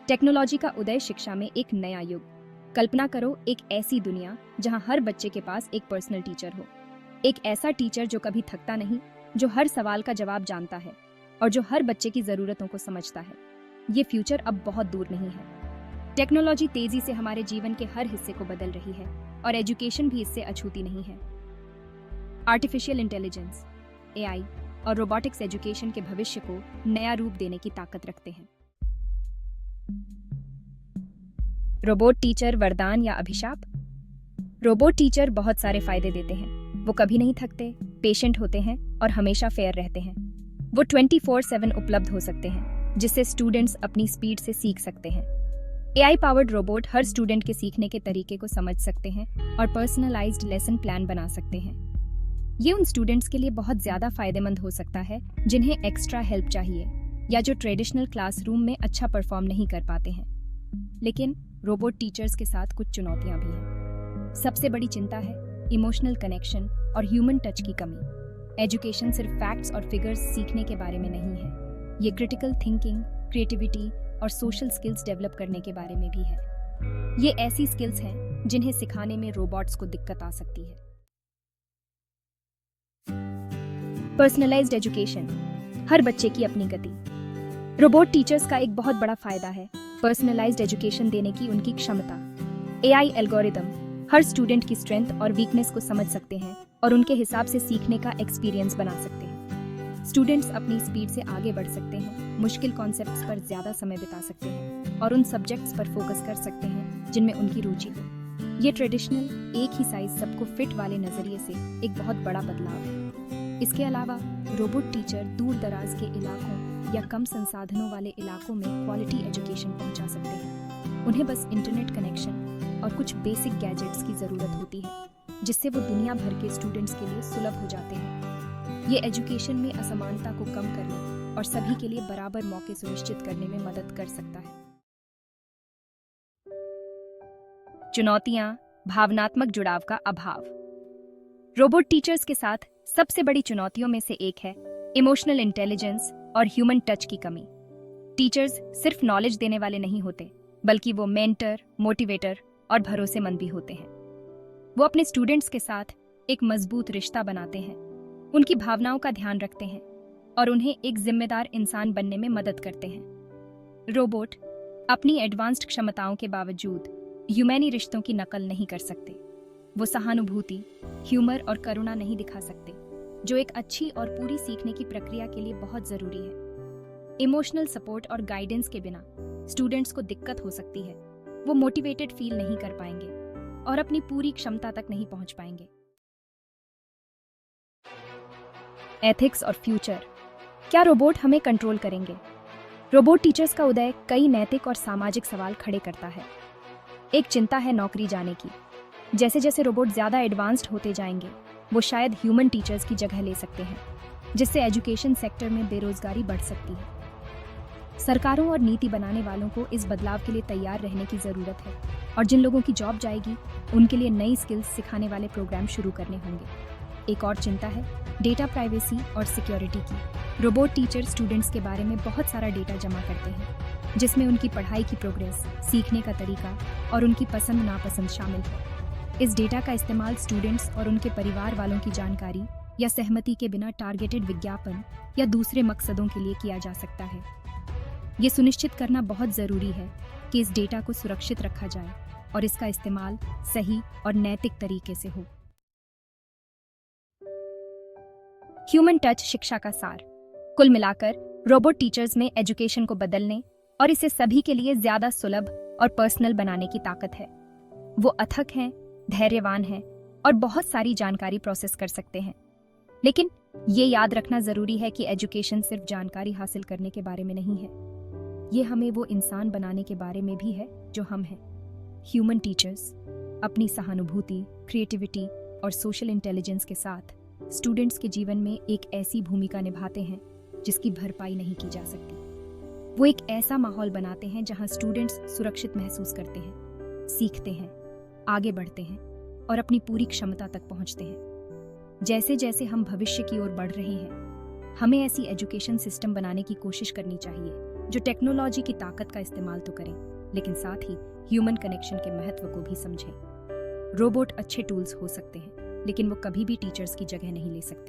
Technology का उदय शिक्षा में एक नया युग। कल्पना करो एक ऐसी दुनिया जहां हर बच्चे के पास एक पर्सनल टीचर हो। एक ऐसा टीचर जो कभी थकता नहीं, जो हर सवाल का जवाब जानता है और जो हर बच्चे की जरूरतों को समझता है। ये फ्यूचर अब बहुत दूर नहीं है। टेक्नोलॉजी तेजी से हमारे जीवन के हर हिस्से को बदल रही है और एजुकेशन भी इससे अछूती नहीं है। आर्टिफिशियल इंटेलिजेंस, एआई और रोबोटिक्स एजुकेशन के भविष्य को नया रूप देने की ताकत रखते हैं। रोबोट टीचर वरदान या अभिशाप? रोबोट टीचर बहुत सारे फायदे देते हैं। वो कभी नहीं थकते, पेशेंट होते हैं और हमेशा फेयर रहते हैं। वो 24/7 उपलब्ध हो सकते हैं, जिससे स्टूडेंट्स अपनी स्पीड से सीख सकते हैं। एआई पावर्ड रोबोट हर स्टूडेंट के सीखने के तरीके को समझ सकते हैं और पर्सनलाइज्ड लेसन प्लान बना सकते हैं। ये उन स्टूडेंट्स के लिए बहुत ज्यादा फायदेमंद हो सकता है जिन्हें एक्स्ट्रा हेल्प चाहिए या जो ट्रेडिशनल क्लासरूम में अच्छा परफॉर्म नहीं कर पाते हैं। लेकिन रोबोट टीचर्स के साथ कुछ चुनौतियां भी हैं। सबसे बड़ी चिंता है इमोशनल कनेक्शन और ह्यूमन टच की कमी। एजुकेशन सिर्फ फैक्ट्स और फिगर्स सीखने के बारे में नहीं है, ये क्रिटिकल थिंकिंग, क्रिएटिविटी और सोशल स्किल्स डेवलप करने के बारे में भी है। ये ऐसी स्किल्स हैं जिन्हें सिखाने में रोबोट्स को दिक्कत आ सकती है। पर्सनलाइज्ड एजुकेशन, हर बच्चे की अपनी गति। रोबोट टीचर्स का एक बहुत बड़ा फायदा है पर्सनलाइज्ड एजुकेशन देने की उनकी क्षमता। एआई एल्गोरिदम हर स्टूडेंट की स्ट्रेंथ और वीकनेस को समझ सकते हैं और उनके हिसाब से सीखने का एक्सपीरियंस बना सकते हैं। स्टूडेंट्स अपनी स्पीड से आगे बढ़ सकते हैं, मुश्किल कॉन्सेप्ट्स पर ज्यादा समय बिता सकते हैं और उन सब्जेक्ट्स पर फोकस कर सकते हैं जिनमें उनकी रुचि हो। ये ट्रेडिशनल एक ही साइज सबको फिट वाले नजरिए से एक बहुत बड़ा बदलाव है। इसके अलावा रोबोट टीचर दूर दराज के इलाकों या कम संसाधनों वाले इलाकों में क्वालिटी एजुकेशन पहुंचा सकते हैं। उन्हें बस इंटरनेट कनेक्शन और कुछ बेसिक गैजेट्स की जरूरत होती है, जिससे वो दुनिया भर के स्टूडेंट्स के लिए सुलभ हो जाते हैं। ये एजुकेशन में असमानता को कम करने और सभी के लिए बराबर मौके सुनिश्चित करने में मदद कर सकता है। चुनौतियां, भावनात्मक जुड़ाव का अभाव। रोबोट टीचर्स के साथ सबसे बड़ी चुनौतियों में से एक है इमोशनल इंटेलिजेंस और ह्यूमन टच की कमी। टीचर्स सिर्फ नॉलेज देने वाले नहीं होते, बल्कि वो मेंटर, मोटिवेटर और भरोसेमंद भी होते हैं। वो अपने स्टूडेंट्स के साथ एक मजबूत रिश्ता बनाते हैं, उनकी भावनाओं का ध्यान रखते हैं और उन्हें एक जिम्मेदार इंसान बनने में मदद करते हैं। रोबोट अपनी एडवांस्ड क्षमताओं के बावजूद ह्यूमनी रिश्तों की नकल नहीं कर सकते। वो सहानुभूति, ह्यूमर और करुणा नहीं दिखा सकते, जो एक अच्छी और पूरी सीखने की प्रक्रिया के लिए बहुत जरूरी है। इमोशनल सपोर्ट और गाइडेंस के बिना स्टूडेंट्स को दिक्कत हो सकती है। वो मोटिवेटेड फील नहीं कर पाएंगे और अपनी पूरी क्षमता तक नहीं पहुंच पाएंगे। एथिक्स और फ्यूचर, क्या रोबोट हमें कंट्रोल करेंगे? रोबोट टीचर्स का उदय कई नैतिक और सामाजिक सवाल खड़े करता है। एक चिंता है नौकरी जाने की। जैसे जैसे रोबोट ज्यादा एडवांस्ड होते जाएंगे, वो शायद ह्यूमन टीचर्स की जगह ले सकते हैं, जिससे एजुकेशन सेक्टर में बेरोजगारी बढ़ सकती है। सरकारों और नीति बनाने वालों को इस बदलाव के लिए तैयार रहने की जरूरत है और जिन लोगों की जॉब जाएगी, उनके लिए नई स्किल्स सिखाने वाले प्रोग्राम शुरू करने होंगे। एक और चिंता है डेटा प्राइवेसी और सिक्योरिटी की। रोबोट टीचर स्टूडेंट्स के बारे में बहुत सारा डेटा जमा करते हैं, जिसमें उनकी पढ़ाई की प्रोग्रेस, सीखने का तरीका और उनकी पसंद नापसंद शामिल है। इस डेटा का इस्तेमाल स्टूडेंट्स और उनके परिवार वालों की जानकारी या सहमति के बिना टारगेटेड विज्ञापन या दूसरे मकसदों के लिए किया जा सकता है। ये सुनिश्चित करना बहुत जरूरी है कि इस डेटा को सुरक्षित रखा जाए और इसका इस्तेमाल सही और नैतिक तरीके से हो। ह्यूमन टच शिक्षा का सार। कुल मिलाकर रोबोट टीचर्स में एजुकेशन को बदलने और इसे सभी के लिए ज्यादा सुलभ और पर्सनल बनाने की ताकत है। वो अथक हैं, धैर्यवान हैं और बहुत सारी जानकारी प्रोसेस कर सकते हैं। लेकिन ये याद रखना जरूरी है कि एजुकेशन सिर्फ जानकारी हासिल करने के बारे में नहीं है। ये हमें वो इंसान बनाने के बारे में भी है जो हम हैं। ह्यूमन टीचर्स अपनी सहानुभूति, क्रिएटिविटी और सोशल इंटेलिजेंस के साथ स्टूडेंट्स के जीवन में एक ऐसी भूमिका निभाते हैं जिसकी भरपाई नहीं की जा सकती। वो एक ऐसा माहौल बनाते हैं जहां स्टूडेंट्स सुरक्षित महसूस करते हैं, सीखते हैं, आगे बढ़ते हैं और अपनी पूरी क्षमता तक पहुंचते हैं। जैसे जैसे हम भविष्य की ओर बढ़ रहे हैं, हमें ऐसी एजुकेशन सिस्टम बनाने की कोशिश करनी चाहिए जो टेक्नोलॉजी की ताकत का इस्तेमाल तो करें, लेकिन साथ ही ह्यूमन कनेक्शन के महत्व को भी समझें। रोबोट अच्छे टूल्स हो सकते हैं, लेकिन वो कभी भी टीचर्स की जगह नहीं ले सकते।